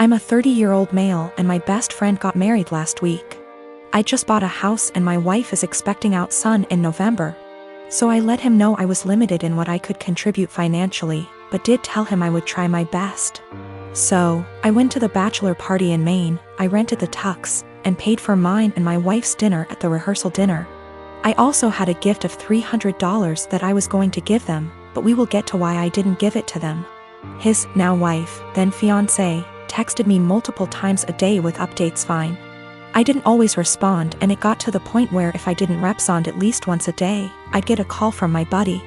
I'm a 30-year-old male and my best friend got married last week. I just bought a house and my wife is expecting our son in November. So I let him know I was limited in what I could contribute financially, but did tell him I would try my best. So, I went to the bachelor party in Maine, I rented the tux, and paid for mine and my wife's dinner at the rehearsal dinner. I also had a gift of $300 that I was going to give them, but we will get to why I didn't give it to them. His now wife, then fiancé, texted me multiple times a day with updates fine. I didn't always respond and it got to the point where if I didn't respond at least once a day, I'd get a call from my buddy.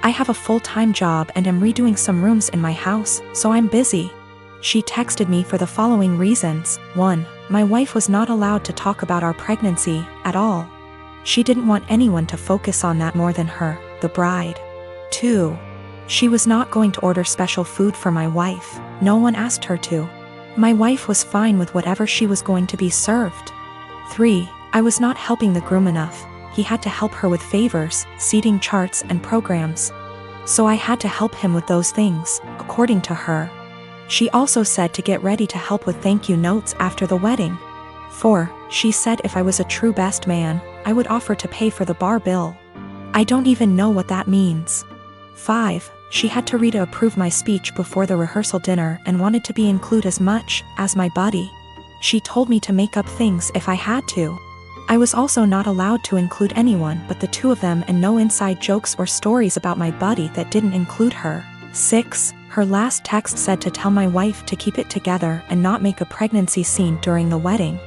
I have a full-time job and am redoing some rooms in my house, so I'm busy. She texted me for the following reasons. 1. My wife was not allowed to talk about our pregnancy at all. She didn't want anyone to focus on that more than her, the bride. 2. She was not going to order special food for my wife, no one asked her to. My wife was fine with whatever she was going to be served. 3. I was not helping the groom enough, he had to help her with favors, seating charts and programs. So I had to help him with those things, according to her. She also said to get ready to help with thank you notes after the wedding. 4. She said if I was a true best man, I would offer to pay for the bar bill. I don't even know what that means. 5. She had to read to approve my speech before the rehearsal dinner and wanted to be included as much as my buddy. She told me to make up things if I had to. I was also not allowed to include anyone but the two of them and no inside jokes or stories about my buddy that didn't include her. 6. Her last text said to tell my wife to keep it together and not make a pregnancy scene during the wedding.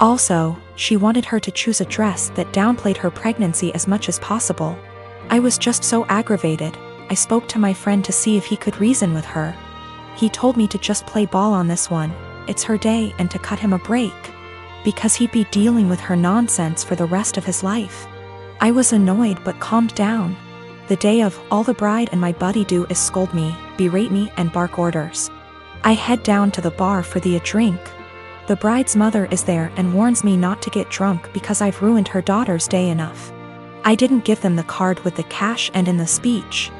Also, she wanted her to choose a dress that downplayed her pregnancy as much as possible. I was just so aggravated. I spoke to my friend to see if he could reason with her. He told me to just play ball on this one, it's her day, and to cut him a break. Because he'd be dealing with her nonsense for the rest of his life. I was annoyed but calmed down. The day of, all the bride and my buddy do is scold me, berate me and bark orders. I head down to the bar for a drink. The bride's mother is there and warns me not to get drunk because I've ruined her daughter's day enough. I didn't give them the card with the cash and in the speech.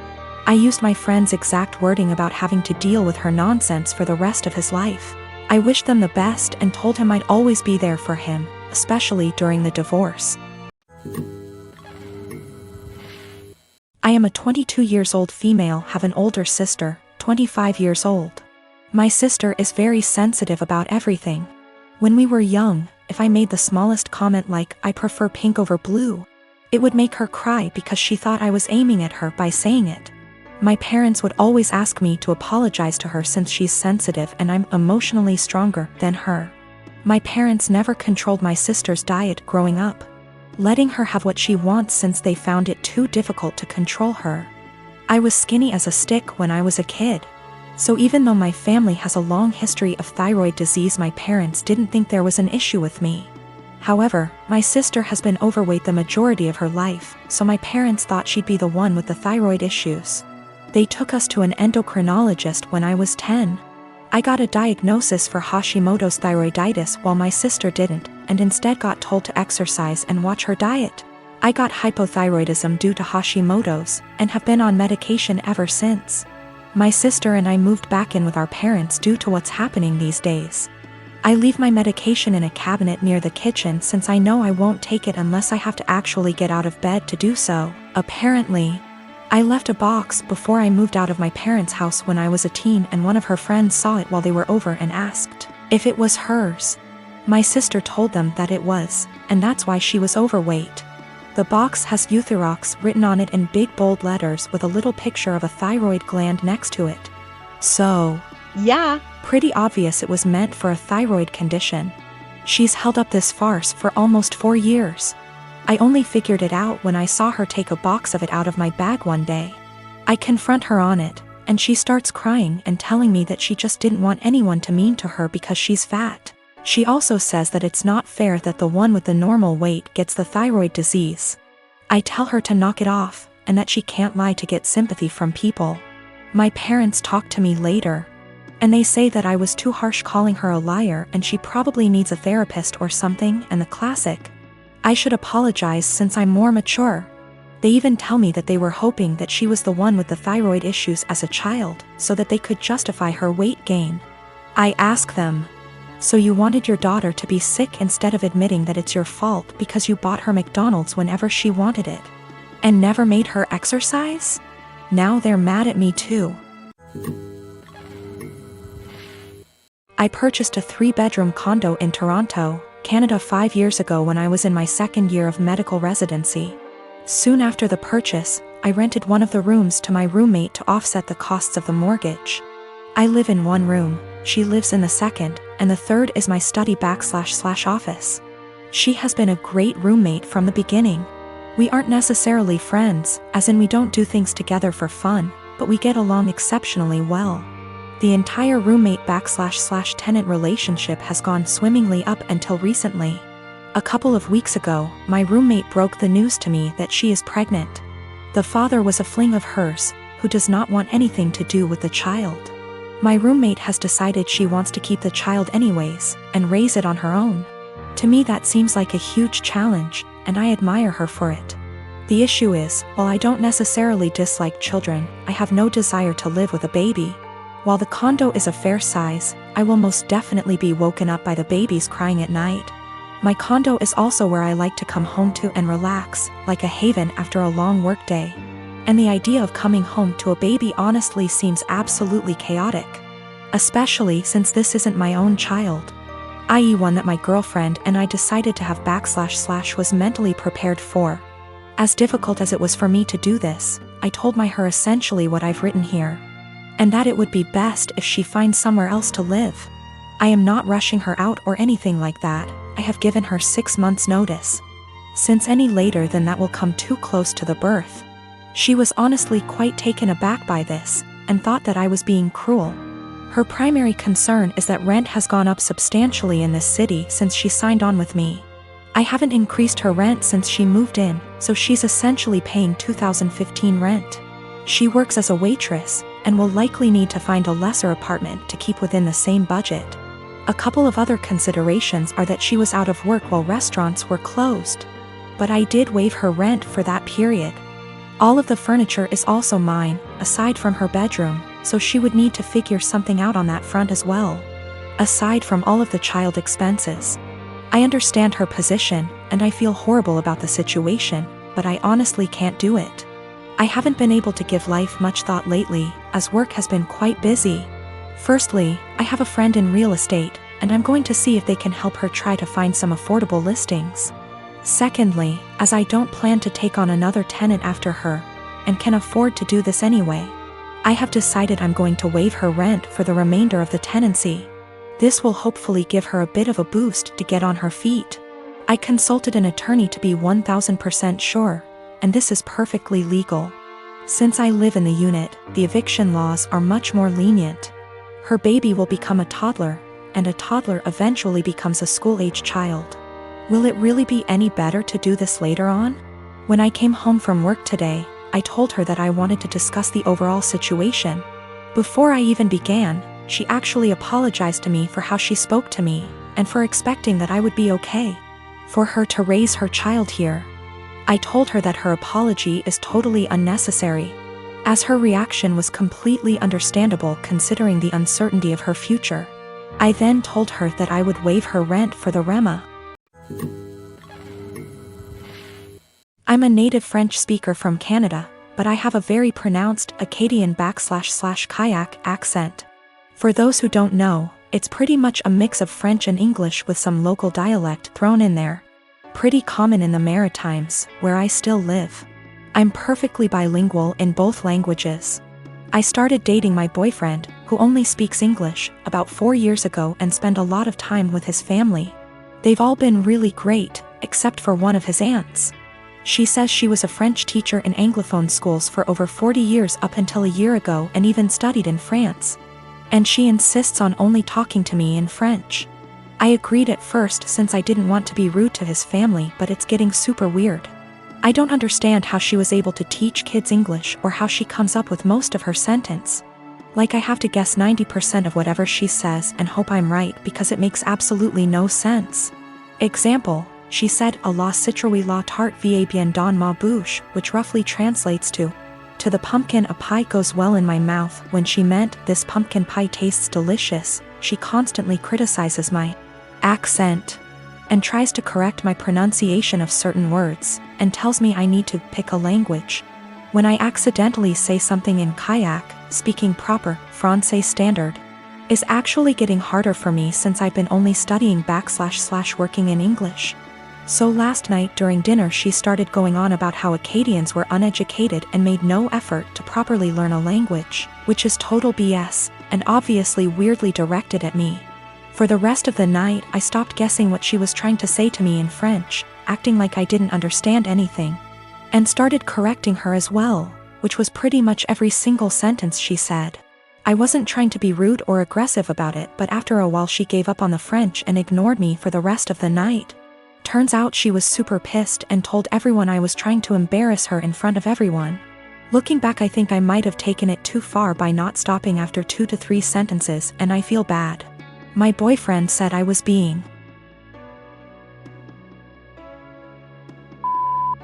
I used my friend's exact wording about having to deal with her nonsense for the rest of his life. I wished them the best and told him I'd always be there for him, especially during the divorce. I am a 22 years old female, have an older sister, 25 years old. My sister is very sensitive about everything. When we were young, if I made the smallest comment like, I prefer pink over blue, it would make her cry because she thought I was aiming at her by saying it. My parents would always ask me to apologize to her since she's sensitive and I'm emotionally stronger than her. My parents never controlled my sister's diet growing up, letting her have what she wants since they found it too difficult to control her. I was skinny as a stick when I was a kid. So even though my family has a long history of thyroid disease, my parents didn't think there was an issue with me. However, my sister has been overweight the majority of her life, so my parents thought she'd be the one with the thyroid issues. They took us to an endocrinologist when I was 10. I got a diagnosis for Hashimoto's thyroiditis while my sister didn't, and instead got told to exercise and watch her diet. I got hypothyroidism due to Hashimoto's, and have been on medication ever since. My sister and I moved back in with our parents due to what's happening these days. I leave my medication in a cabinet near the kitchen since I know I won't take it unless I have to actually get out of bed to do so. Apparently, I left a box before I moved out of my parents' house when I was a teen, and one of her friends saw it while they were over and asked if it was hers. My sister told them that it was, and that's why she was overweight. The box has Euthyrox written on it in big bold letters with a little picture of a thyroid gland next to it. So, yeah, pretty obvious it was meant for a thyroid condition. She's held up this farce for almost 4 years. I only figured it out when I saw her take a box of it out of my bag one day. I confront her on it, and she starts crying and telling me that she just didn't want anyone to mean to her because she's fat. She also says that it's not fair that the one with the normal weight gets the thyroid disease. I tell her to knock it off, and that she can't lie to get sympathy from people. My parents talk to me later, and they say that I was too harsh calling her a liar and she probably needs a therapist or something, and the classic, I should apologize since I'm more mature. They even tell me that they were hoping that she was the one with the thyroid issues as a child, so that they could justify her weight gain. I ask them. So you wanted your daughter to be sick instead of admitting that it's your fault because you bought her McDonald's whenever she wanted it. And never made her exercise? Now they're mad at me too. I purchased a 3-bedroom condo in Toronto, Canada 5 years ago when I was in my second year of medical residency. Soon after the purchase, I rented one of the rooms to my roommate to offset the costs of the mortgage. I live in one room, she lives in the second, and the third is my study/office. She has been a great roommate from the beginning. We aren't necessarily friends, as in we don't do things together for fun, but we get along exceptionally well. The entire roommate/tenant relationship has gone swimmingly up until recently. A couple of weeks ago, my roommate broke the news to me that she is pregnant. The father was a fling of hers, who does not want anything to do with the child. My roommate has decided she wants to keep the child anyways, and raise it on her own. To me that seems like a huge challenge, and I admire her for it. The issue is, while I don't necessarily dislike children, I have no desire to live with a baby. While the condo is a fair size, I will most definitely be woken up by the babies crying at night. My condo is also where I like to come home to and relax, like a haven after a long workday. And the idea of coming home to a baby honestly seems absolutely chaotic. Especially since this isn't my own child. I.e. one that my girlfriend and I decided to have / was mentally prepared for. As difficult as it was for me to do this, I told her essentially what I've written here. And that it would be best if she finds somewhere else to live. I am not rushing her out or anything like that, I have given her 6 months notice. Since any later than that will come too close to the birth. She was honestly quite taken aback by this, and thought that I was being cruel. Her primary concern is that rent has gone up substantially in this city since she signed on with me. I haven't increased her rent since she moved in, so she's essentially paying 2015 rent. She works as a waitress, and will likely need to find a lesser apartment to keep within the same budget. A couple of other considerations are that she was out of work while restaurants were closed. But I did waive her rent for that period. All of the furniture is also mine, aside from her bedroom, so she would need to figure something out on that front as well. Aside from all of the child expenses. I understand her position, and I feel horrible about the situation, but I honestly can't do it. I haven't been able to give life much thought lately, as work has been quite busy. Firstly, I have a friend in real estate, and I'm going to see if they can help her try to find some affordable listings. Secondly, as I don't plan to take on another tenant after her, and can afford to do this anyway, I have decided I'm going to waive her rent for the remainder of the tenancy. This will hopefully give her a bit of a boost to get on her feet. I consulted an attorney to be 1000% sure, and this is perfectly legal. Since I live in the unit, the eviction laws are much more lenient. Her baby will become a toddler, and a toddler eventually becomes a school-age child. Will it really be any better to do this later on? When I came home from work today, I told her that I wanted to discuss the overall situation. Before I even began, she actually apologized to me for how she spoke to me, and for expecting that I would be okay for her to raise her child here. I told her that her apology is totally unnecessary, as her reaction was completely understandable considering the uncertainty of her future. I then told her that I would waive her rent for the REMA. I'm a native French speaker from Canada, but I have a very pronounced Acadian / kayak accent. For those who don't know, it's pretty much a mix of French and English with some local dialect thrown in there. Pretty common in the Maritimes, where I still live. I'm perfectly bilingual in both languages. I started dating my boyfriend, who only speaks English, about 4 years ago and spent a lot of time with his family. They've all been really great, except for one of his aunts. She says she was a French teacher in Anglophone schools for over 40 years up until a year ago and even studied in France. And she insists on only talking to me in French. I agreed at first since I didn't want to be rude to his family, but it's getting super weird. I don't understand how she was able to teach kids English or how she comes up with most of her sentence. Like I have to guess 90% of whatever she says and hope I'm right because it makes absolutely no sense. Example, she said a la citrouille la tarte va bien dans ma bouche, which roughly translates to the pumpkin a pie goes well in my mouth, when she meant this pumpkin pie tastes delicious, she constantly criticizes my accent and tries to correct my pronunciation of certain words, and tells me I need to pick a language. When I accidentally say something in kayak, speaking proper Francais standard is actually getting harder for me since I've been only studying / working in English. So last night during dinner she started going on about how Acadians were uneducated and made no effort to properly learn a language, which is total BS, and obviously weirdly directed at me. For the rest of the night I stopped guessing what she was trying to say to me in French, acting like I didn't understand anything, and started correcting her as well, which was pretty much every single sentence she said. I wasn't trying to be rude or aggressive about it, but after a while she gave up on the French and ignored me for the rest of the night. Turns out she was super pissed and told everyone I was trying to embarrass her in front of everyone. Looking back, I think I might have taken it too far by not stopping after 2 to 3 sentences, and I feel bad. My boyfriend said I was being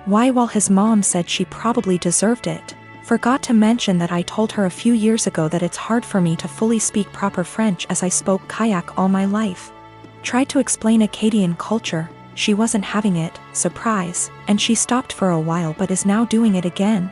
why, while his mom said she probably deserved it. Forgot to mention that I told her a few years ago that it's hard for me to fully speak proper French as I spoke kayak all my life. Tried to explain Acadian culture, she wasn't having it, surprise, and she stopped for a while but is now doing it again.